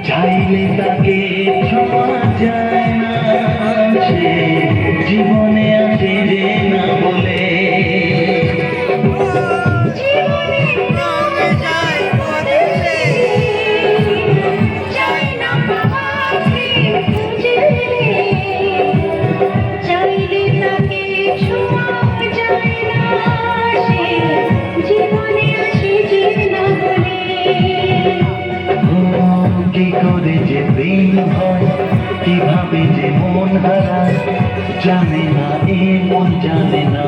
চাইলে তাকে ছোঁয়া যায় না, সে জীবনে আসে যে না বলে। কি করে যে প্রেম হয়, কিভাবে যে মন হারায়, জানে না এ মন জানে না।